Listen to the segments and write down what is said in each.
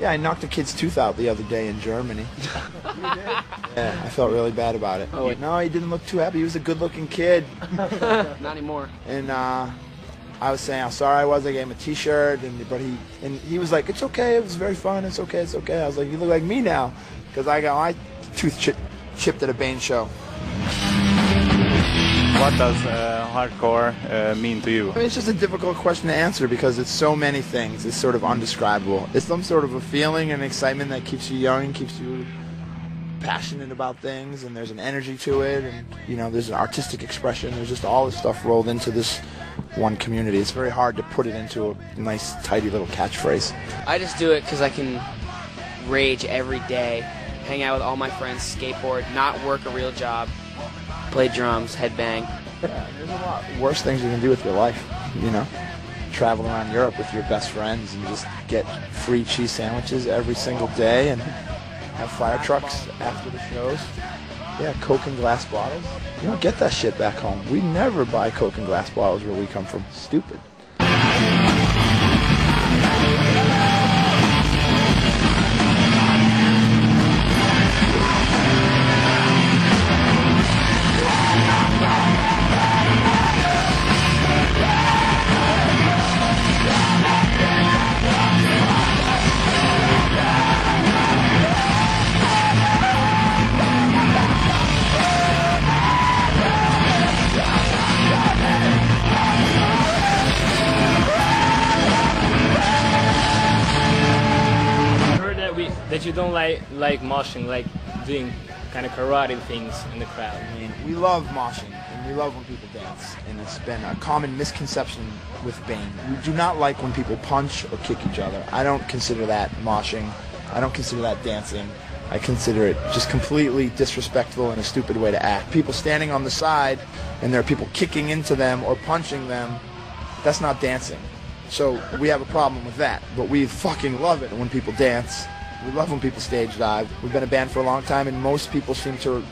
Yeah, I knocked a kid's tooth out the other day in Germany. You did? Yeah, I felt really bad about it. Oh, no, he didn't look too happy. He was a good-looking kid. Not anymore. And I was saying how sorry I was. I gave him a T-shirt, but he was like, "It's okay. It was very fun. It's okay. It's okay." I was like, "You look like me now," because I got my tooth chipped at a Bane show. What does hardcore mean to you? I mean, it's just a difficult question to answer because it's so many things. It's sort of undescribable. It's some sort of a feeling and excitement that keeps you young, keeps you passionate about things, and there's an energy to it, and you know, there's an artistic expression. There's just all this stuff rolled into this one community. It's very hard to put it into a nice, tidy little catchphrase. I just do it because I can rage every day, hang out with all my friends, skateboard, not work a real job, play drums, headbang. Yeah, there's a lot worse things you can do with your life, you know? Travel around Europe with your best friends and just get free cheese sandwiches every single day and have fire trucks after the shows. Yeah, Coke and glass bottles. You don't get that shit back home. We never buy Coke and glass bottles where we come from. Stupid. That you don't like moshing, like doing kind of karate things in the crowd. I mean, we love moshing, and we love when people dance, and it's been a common misconception with Bane. We do not like when people punch or kick each other. I don't consider that moshing. I don't consider that dancing. I consider it just completely disrespectful and a stupid way to act. People standing on the side, and there are people kicking into them or punching them, that's not dancing. So we have a problem with that, but we fucking love it when people dance. We love when people stage dive. We've been a band for a long time, and most people seem to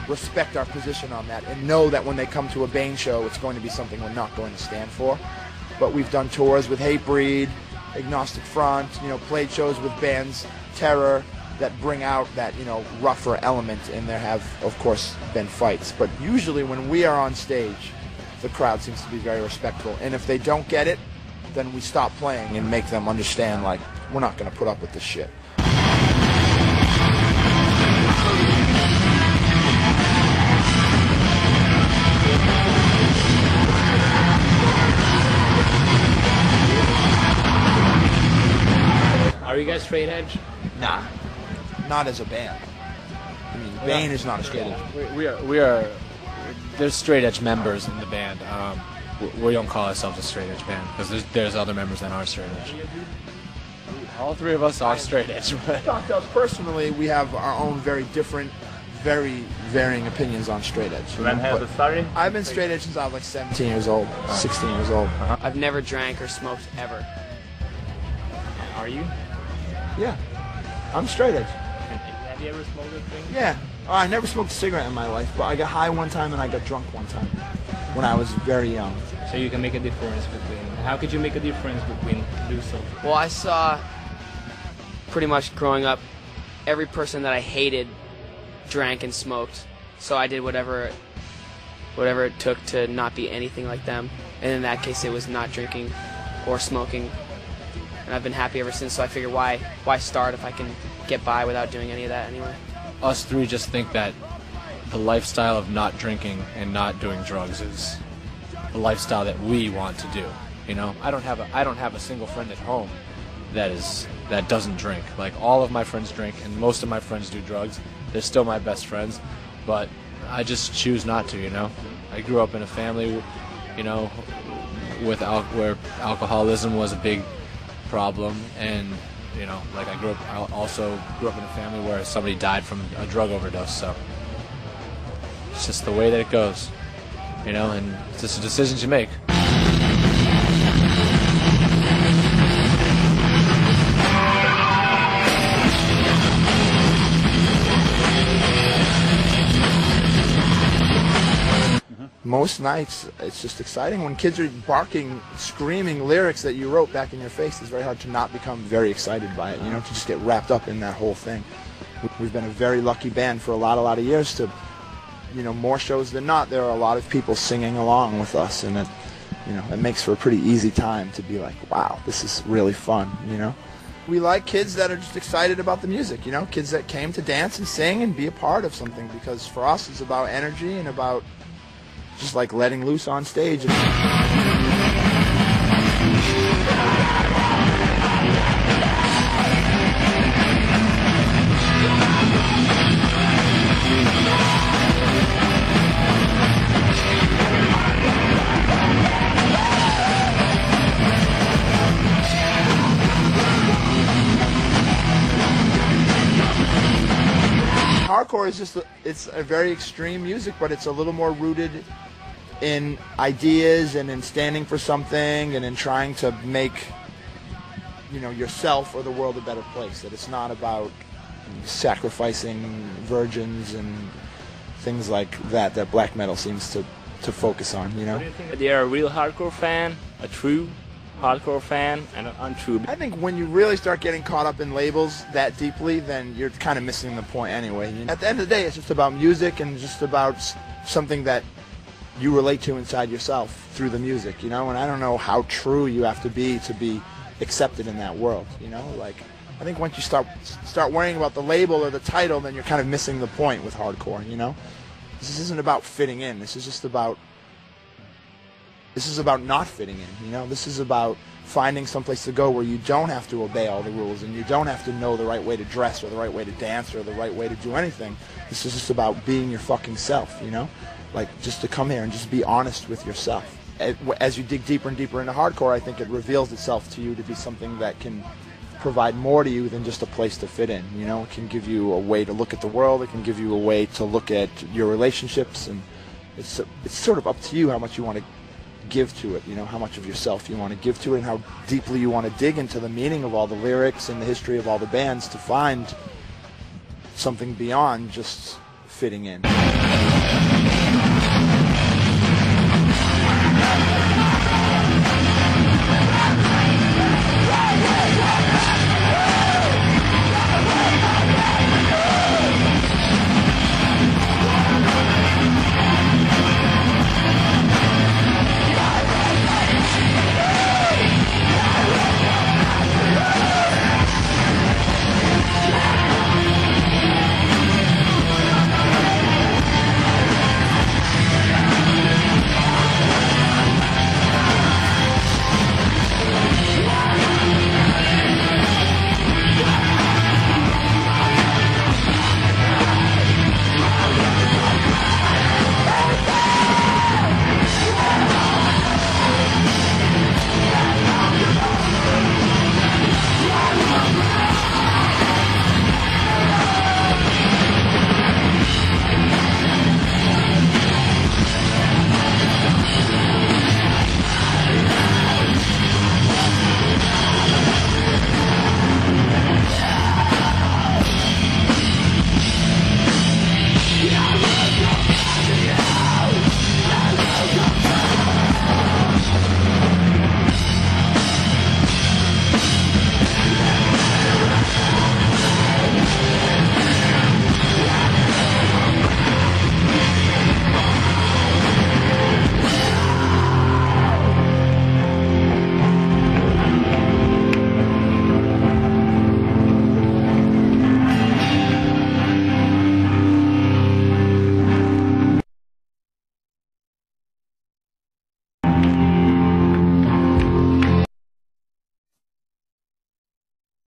respect our position on that and know that when they come to a Bane show, it's going to be something we're not going to stand for. But we've done tours with Hatebreed, Agnostic Front, you know, played shows with bands, Terror, that bring out that, you know, rougher element, and there have, of course, been fights. But usually when we are on stage, the crowd seems to be very respectful. And if they don't get it, then we stop playing and make them understand, like, we're not going to put up with this shit. Are you guys straight edge? Nah, not as a band. I mean, Bane is not a straight edge. We are. There's straight edge members in the band. We don't call ourselves a straight edge band because there's other members that aren't straight edge. All three of us are straight edge. Talk to us personally. We have our own very different, very varying opinions on straight edge. When has it started? I've been straight edge since I was like 17 years old, 16 years old. I've never drank or smoked ever. Are you? Yeah, I'm straight edge. Have you ever smoked a thing? Yeah. Oh, I never smoked a cigarette in my life, but I got high one time and I got drunk one time when I was very young. So you can make a difference between. How could you make a difference between do so? Well, I saw pretty much growing up, every person that I hated drank and smoked. So I did whatever it took to not be anything like them. And in that case, it was not drinking or smoking. And I've been happy ever since, so I figure why start if I can get by without doing any of that anyway. Us three just think that the lifestyle of not drinking and not doing drugs is a lifestyle that we want to do. You know, I don't have a single friend at home that doesn't drink. Like, all of my friends drink, and most of my friends do drugs. They're still my best friends, but I just choose not to. You know, I grew up in a family, you know, where alcoholism was a big problem, and you know, like I also grew up in a family where somebody died from a drug overdose. So it's just the way that it goes, you know, and it's just a decision you make. most nights it's just exciting when kids are barking, screaming lyrics that you wrote back in your face. It's very hard to not become very excited by it, you know, to just get wrapped up in that whole thing. We've been a very lucky band for a lot of years to, you know, more shows than not, there are a lot of people singing along with us, and it, you know, it makes for a pretty easy time to be like, wow, this is really fun, you know. We like kids that are just excited about the music, you know, kids that came to dance and sing and be a part of something, because for us it's about energy and about just like letting loose on stage. Hardcore is just, it's a very extreme music, but it's a little more rooted in ideas and in standing for something and in trying to make, you know, yourself or the world a better place. That it's not about sacrificing virgins and things like that black metal seems to focus on, you know. Do you think that they are a real hardcore fan, a true hardcore fan, and an untrue? I think when you really start getting caught up in labels that deeply, then you're kind of missing the point anyway. At the end of the day, it's just about music and just about something that you relate to inside yourself through the music, you know. And I don't know how true you have to be accepted in that world, you know. Like, I think once you start worrying about the label or the title, then you're kind of missing the point with hardcore, you know. This isn't about fitting in. This is about not fitting in, you know? This is about finding someplace to go where you don't have to obey all the rules and you don't have to know the right way to dress or the right way to dance or the right way to do anything. This is just about being your fucking self, you know? Like, just to come here and just be honest with yourself. As you dig deeper and deeper into hardcore, I think it reveals itself to you to be something that can provide more to you than just a place to fit in, you know? It can give you a way to look at the world, it can give you a way to look at your relationships, and it's sort of up to you how much you want to give to it, you know, how much of yourself you want to give to it and how deeply you want to dig into the meaning of all the lyrics and the history of all the bands to find something beyond just fitting in.